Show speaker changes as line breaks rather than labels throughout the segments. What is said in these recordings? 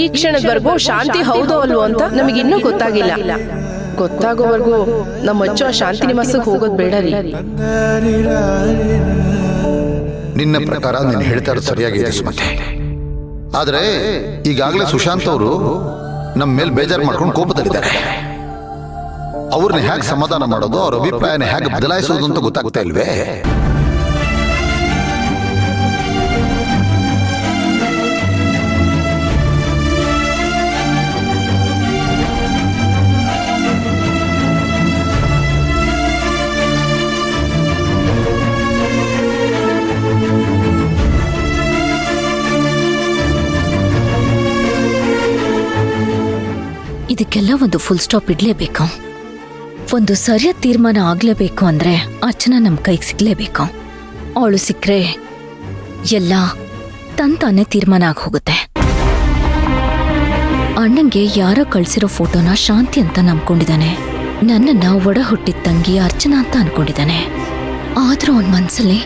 ಈ ಕ್ಷಣದವರೆಗೂ ಶಾಂತಿ ಹೌದೋ ಅಲ್ವೋ ಅಂತ ನಮಗಿನ್ನೂ ಗೊತ್ತಾಗಿಲ್ಲ. ಗೊತ್ತಾಗೋವರೆಗೂ ನಮ್ಮ ಅಚ್ಚು ಆ ಶಾಂತಿ ನಿವಾಸಕ್ಕೆ ಹೋಗೋದು ಬೇಡ ರೀ.
ನಿನ್ನ ಪ್ರಕಾರ ನೀನು ಹೇಳ್ತಾ ಇರೋದು ಸರಿಯಾಗಿದೆ ಸುಮತಿ. ಆದ್ರೆ ಈಗಾಗಲೇ ಸುಶಾಂತ್ ಅವರು ನಮ್ಮ ಮೇಲೆ ಬೇಜಾರು ಮಾಡ್ಕೊಂಡು ಕೋಪದಲ್ಲಿದ್ದಾರೆ. ಅವ್ರನ್ನ ಹೇಗೆ ಸಮಾಧಾನ ಮಾಡೋದು, ಅವ್ರ ಅಭಿಪ್ರಾಯನ ಹೇಗೆ ಬದಲಾಯಿಸೋದು ಅಂತ ಗೊತ್ತಾಗ್ತಾ ಇಲ್ವೇ?
ಇದಕ್ಕೆಲ್ಲ ಒಂದು ಫುಲ್ ಸ್ಟಾಪ್ ಇಡ್ಲೇಬೇಕು. ಒಂದು ಸರಿಯಾದ ತೀರ್ಮಾನ ಆಗ್ಲೇಬೇಕು ಅಂದ್ರೆ ಅರ್ಚನಾ ನಮ್ ಕೈಗೆ ಸಿಗ್ಲೇಬೇಕು. ಅವಳು ಸಿಕ್ಕರೆ ಎಲ್ಲ ತಂತಾನೆ ತೀರ್ಮಾನ ಆಗಿ ಹೋಗುತ್ತೆ. ಅಣ್ಣಂಗೆ ಯಾರೋ ಕಳ್ಸಿರೋ ಫೋಟೋನ ಶಾಂತಿ ಅಂತ ನಂಬ್ಕೊಂಡಿದ್ದಾನೆ. ನನ್ನನ್ನ ಒಡ ಹುಟ್ಟಿದ ತಂಗಿ ಅರ್ಚನಾ ಅಂತ ಅನ್ಕೊಂಡಿದ್ದಾನೆ. ಆದ್ರೂ ಅವನ್ ಮನ್ಸಲ್ಲಿ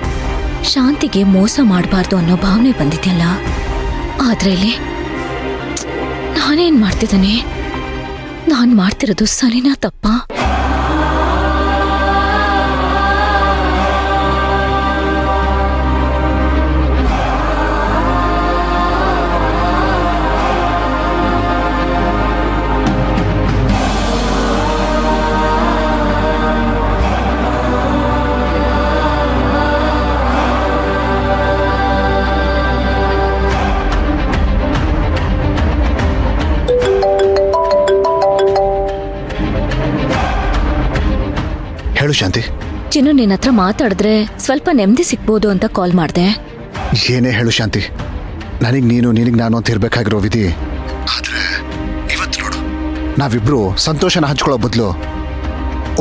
ಶಾಂತಿಗೆ ಮೋಸ ಮಾಡಬಾರ್ದು ಅನ್ನೋ ಭಾವನೆ ಬಂದಿದ್ಯಲ್ಲ. ಆದ್ರೆ ಇಲ್ಲಿ ನಾನೇನ್ ಮಾಡ್ತಿದ್ದಾನೆ? ನಾನ್ ಮಾಡ್ತಿರೋದು ಸರಿನಾ ತಪ್ಪಾ?
ಹೇಳು ಶಾಂತಿ.
ಚಿನ್ನು, ನಿನ್ನ ಹತ್ರ ಮಾತಾಡಿದ್ರೆ ಸ್ವಲ್ಪ ನೆಮ್ಮದಿ ಸಿಗ್ಬೋದು ಅಂತ ಕಾಲ್ ಮಾಡ್ದೆ.
ಏನೇ ಹೇಳು ಶಾಂತಿ, ನನಗೆ ನೀನು, ನಿನಗೆ ನಾನು ಅಂತ ಇರ್ಬೇಕಾಗಿರೋ ವಿಧಿ. ಆದ್ರೆ ಇವತ್ತು ನೋಡು, ನಾವಿಬ್ರು ಸಂತೋಷನ ಹಂಚ್ಕೊಳ್ಳೋ ಬದಲು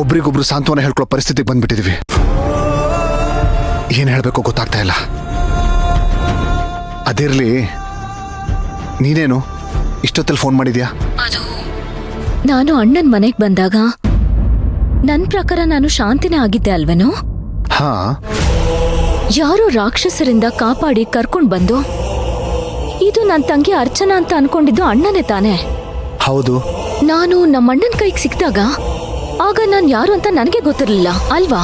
ಒಬ್ರಿಗೊಬ್ರು ಸಾಂತ್ವನ ಹೇಳ್ಕೊಳ್ಳೋ ಪರಿಸ್ಥಿತಿಗೆ ಬಂದ್ಬಿಟ್ಟಿದೀವಿ. ಏನ್ ಹೇಳ್ಬೇಕು ಗೊತ್ತಾಗ್ತಾ ಇಲ್ಲ. ಅದಿರ್ಲಿ, ನೀನೇನು ಇಷ್ಟೊತ್ತಲ್ಲಿ ಫೋನ್ ಮಾಡಿದ್ಯಾ?
ಅದು ನಾನು ಅಣ್ಣನ ಮನೆಗೆ ಬಂದಾಗ ನನ್ ಪ್ರಕಾರ ನಾನು ಶಾಂತಿನೇ ಆಗಿದ್ದೆ ಅಲ್ವೇನೋ?
ಹಾ,
ಯಾರೋ ರಾಕ್ಷಸರಿಂದ ಕಾಪಾಡಿ ಕರ್ಕೊಂಡ್ ಬಂದು ಇದು ನನ್ ತಂಗಿ ಅರ್ಚನಾ ಅಂತ ಅನ್ಕೊಂಡಿದ್ದು ಅಣ್ಣನೇ ತಾನೆ?
ಹೌದು.
ನಾನು ನಮ್ಮ ಅಣ್ಣನ ಕೈಗೆ ಸಿಕ್ಕಿದಾಗ ಆಗ ನಾನ್ ಯಾರು ಅಂತ ನನಗೆ ಗೊತ್ತಿರ್ಲಿಲ್ಲ ಅಲ್ವಾ?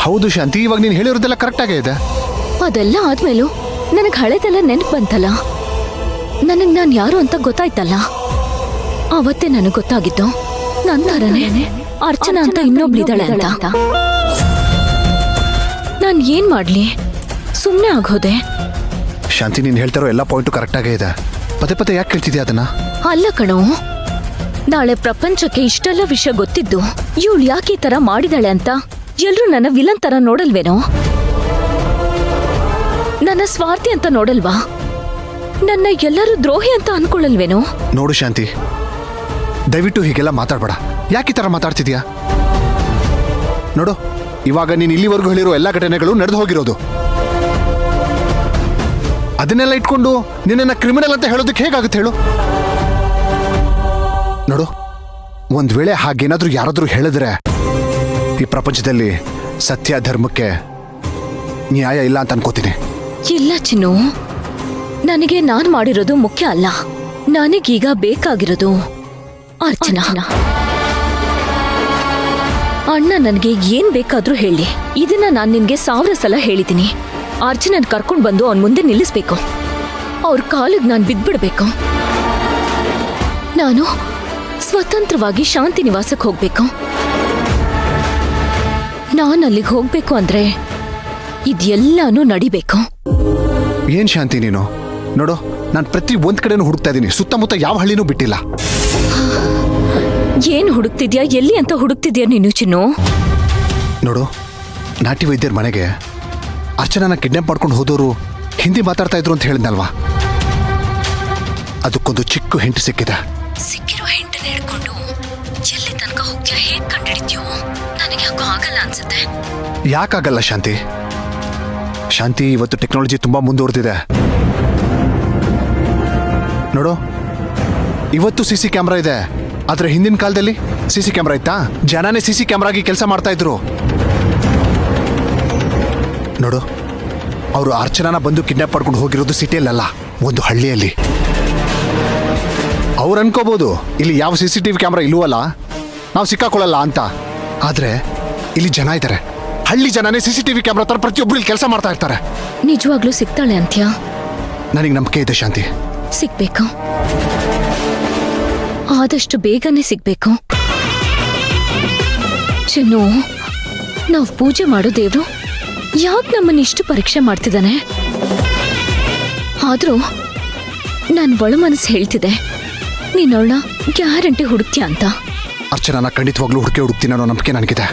ಹೌದು ಶಾಂತಿ, ಇವಾಗ ನೀನು ಹೇಳಿರೋದೆಲ್ಲ ಕರೆಕ್ಟ್ ಆಗೇ ಇದೆ.
ಅದೆಲ್ಲ ಆದ್ಮೇಲೂ ನನಗ್ ಹಳೆದೆಲ್ಲ ನೆನಪು ಬಂತಲ್ಲ. ನನಗ್ ನಾನ್ ಯಾರು ಅಂತ ಗೊತ್ತಾಯ್ತಲ್ಲ. ಅವತ್ತೇ ನನಗ್ ಗೊತ್ತಾಗಿದ್ದು ನನ್ ಥರನೇ ಅರ್ಚನಾ ಅಂತ ಇನ್ನೊಬ್ಳಿದಾಳೆ ಅಂತ. ನಾನ್ ಏನ್ ಮಾಡ್ಲಿ? ಸುಮ್ನೆ ಆಗೋದೆ.
ಶಾಂತಿ, ನೀನು ಹೇಳ್ತಾರೋ ಎಲ್ಲ ಪಾಯಿಂಟು ಕರೆಕ್ಟ್ ಆಗೇ ಇದೆ. ಪದೇ ಪದೇ ಯಾಕೆ ಕೇಳ್ತಿದ್ಯಾ ಅದನ್ನ?
ಅಲ್ಲ ಕಣೋ, ನಾಳೆ ಪ್ರಪಂಚಕ್ಕೆ ಇಷ್ಟೆಲ್ಲ ವಿಷಯ ಗೊತ್ತಿದ್ದು ಇವಳು ಯಾಕೆ ಈ ತರ ಮಾಡಿದಾಳೆ ಅಂತ ಎಲ್ರೂ ನನ್ನ ವಿಲನ್ ತರ ನೋಡಲ್ವೇನೋ? ನನ್ನ ಸ್ವಾರ್ಥಿ ಅಂತ ನೋಡಲ್ವಾ? ನನ್ನ ಎಲ್ಲರೂ ದ್ರೋಹಿ ಅಂತ ಅನ್ಕೊಳ್ಳಲ್ವೇನೋ?
ನೋಡು ಶಾಂತಿ, ದಯವಿಟ್ಟು ಹೀಗೆಲ್ಲ ಮಾತಾಡ್ಬೇಡ. ಯಾಕೆ ಈ ಥರ ಮಾತಾಡ್ತಿದ್ಯಾ? ನೋಡು, ಇವಾಗ ನೀನು ಇಲ್ಲಿವರೆಗೂ ಹೇಳಿರೋ ಎಲ್ಲ ಘಟನೆಗಳು ನಡೆದು ಹೋಗಿರೋದು. ಅದನ್ನೆಲ್ಲ ಇಟ್ಕೊಂಡು ನಿನ್ನನ್ನು ಕ್ರಿಮಿನಲ್ ಅಂತ ಹೇಳೋದಕ್ಕೆ ಹೇಗಾಗುತ್ತೆ ಹೇಳು? ನೋಡು, ಒಂದ್ ವೇಳೆ ಹಾಗೇನಾದ್ರೂ ಯಾರಾದ್ರೂ ಹೇಳಿದ್ರೆ ಈ ಪ್ರಪಂಚದಲ್ಲಿ ಸತ್ಯ ಧರ್ಮಕ್ಕೆ ನ್ಯಾಯ ಇಲ್ಲ ಅಂತ ಅನ್ಕೋತೀನಿ.
ಇಲ್ಲ ಚಿನ್ನು, ನನಗೆ ನಾನ್ ಮಾಡಿರೋದು ಮುಖ್ಯ ಅಲ್ಲ. ನನಗೀಗ ಬೇಕಾಗಿರೋದು ಅರ್ಚನಾ. ಅಣ್ಣ ನನಗೆ ಏನ್ ಬೇಕಾದ್ರೂ ಹೇಳಿ, ಇದನ್ನ ನಾನ್ ನಿನ್ಗೆ 1000 ಸಲ ಹೇಳಿದ್ದೀನಿ. ಅರ್ಚನನ್ ಕರ್ಕೊಂಡ್ ಬಂದು ಅವನ್ ಮುಂದೆ ನಿಲ್ಲಿಸ್ಬೇಕು. ಅವ್ರ ಕಾಲಿಗೆ ನಾನ್ ಬಿದ್ಬಿಡ್ಬೇಕು. ನಾನು ಸ್ವತಂತ್ರವಾಗಿ ಶಾಂತಿ ನಿವಾಸಕ್ಕೆ ಹೋಗ್ಬೇಕು. ನಾನ್ ಅಲ್ಲಿಗೆ ಹೋಗ್ಬೇಕು ಅಂದ್ರೆ ಇದೆಲ್ಲಾನು ನಡಿಬೇಕು.
ಏನ್ ಶಾಂತಿ ನೀನು? ನೋಡು, ನಾನು ಪ್ರತಿ ಒಂದ್ ಕಡೆನೂ ಹುಡುಕ್ತಾ ಇದ್ದೀನಿ. ಸುತ್ತಮುತ್ತ ಯಾವ ಹಳ್ಳಿನೂ ಬಿಟ್ಟಿಲ್ಲ.
ಏನ್ ಹುಡುಕ್ತಿದ್ಯಾ? ಎಲ್ಲಿ ಅಂತ ಹುಡುಕ್ತಿದ್ಯಾ ನೀನು ಚಿನ್ನು?
ನೋಡು, ನಾಟಿ ವೈದ್ಯರ ಮನೆಗೆ ಅರ್ಚನಾನ ಕಿಡ್ನಾಪ್ ಮಾಡ್ಕೊಂಡು ಹೋದವರು ಹಿಂದಿ ಮಾತಾಡ್ತಾ ಇದ್ರು ಅಂತ ಹೇಳಿದ್ನಲ್ವಾ? ಅದಕ್ಕೊಂದು ಚಿಕ್ಕ ಹಿಂಟ್ ಸಿಕ್ಕಿದೆ.
ಸಿಕ್ಕಿರೋ ಹಿಂಟನ್ನ ಹಿಡ್ಕೊಂಡು ಎಲ್ಲಿ ತನಕ ಹೋಗ್ತೀಯಾ? ಹೇಗ್ ಕಂಡಿಡಿದ್ಯೋ? ನನಗೆ ಯಾಕೋ ಆಗಲ್ಲ ಅನ್ಸುತ್ತೆ.
ಯಾಕಾಗಲ್ಲ ಶಾಂತಿ? ಶಾಂತಿ, ಇವತ್ತು ಟೆಕ್ನಾಲಜಿ ತುಂಬಾ ಮುಂದುವರೆದಿದೆ. ನೋಡು, ಇವತ್ತು CC ಕ್ಯಾಮ್ರಾ ಇದೆ. ಆದ್ರೆ ಹಿಂದಿನ ಕಾಲದಲ್ಲಿ CC ಕ್ಯಾಮ್ರಾ ಇತ್ತಾ? ಜನನೇ CC ಕ್ಯಾಮ್ರಾಗಿ ಕೆಲಸ ಮಾಡ್ತಾ ಇದ್ರು. ನೋಡು,
ಅವರು ಅರ್ಚನಾನ ಬಂದು ಕಿಡ್ನಾಪ್ ಮಾಡ್ಕೊಂಡು ಹೋಗಿರೋದು ಸಿಟಿಯಲ್ಲ, ಒಂದು ಹಳ್ಳಿಯಲ್ಲಿ. ಅವ್ರು ಅನ್ಕೋಬಹುದು ಇಲ್ಲಿ ಯಾವ CCTV ಕ್ಯಾಮ್ರಾ ಇಲ್ವಲ್ಲ, ನಾವು ಸಿಕ್ಕಾಕೊಳ್ಳಲ್ಲ ಅಂತ. ಆದ್ರೆ ಇಲ್ಲಿ ಜನ ಇದ್ದಾರೆ, ಹಳ್ಳಿ ಜನನೇ CCTV ಕ್ಯಾಮ್ರಾ ತರ ಪ್ರತಿಯೊಬ್ಬರು ಇಲ್ಲಿ ಕೆಲಸ ಮಾಡ್ತಾ ಇರ್ತಾರೆ.
ನಿಜವಾಗ್ಲೂ ಸಿಗ್ತಾಳೆ ಅಂತ್ಯಾ?
ನನಗೆ ನಂಬಿಕೆ ಇದೆ ಶಾಂತಿ.
ಸಿಗ್ಬೇಕು, ಆದಷ್ಟು ಬೇಗನೆ ಸಿಗ್ಬೇಕು. ಚಿನ್ನು, ನಾವು ಪೂಜೆ ಮಾಡೋ ದೇವ್ರು ಯಾಕೆ ನಮ್ಮನ್ನ ಇಷ್ಟು ಪರೀಕ್ಷೆ ಮಾಡ್ತಿದ್ದಾನೆ? ಆದ್ರೂ ನನ್ ಒಳ ಮನಸ್ಸು ಹೇಳ್ತಿದೆ ನೀನವಳ ಗ್ಯಾರಂಟಿ ಹುಡುಕ್ತೀಯ ಅಂತ.
ಅರ್ಚನಾನ ಖಂಡಿತವಾಗ್ಲೂ ಹುಡುಕ್ತೀನಿ ಅನ್ನೋ ನಂಬಿಕೆ ನನಗಿದೆ.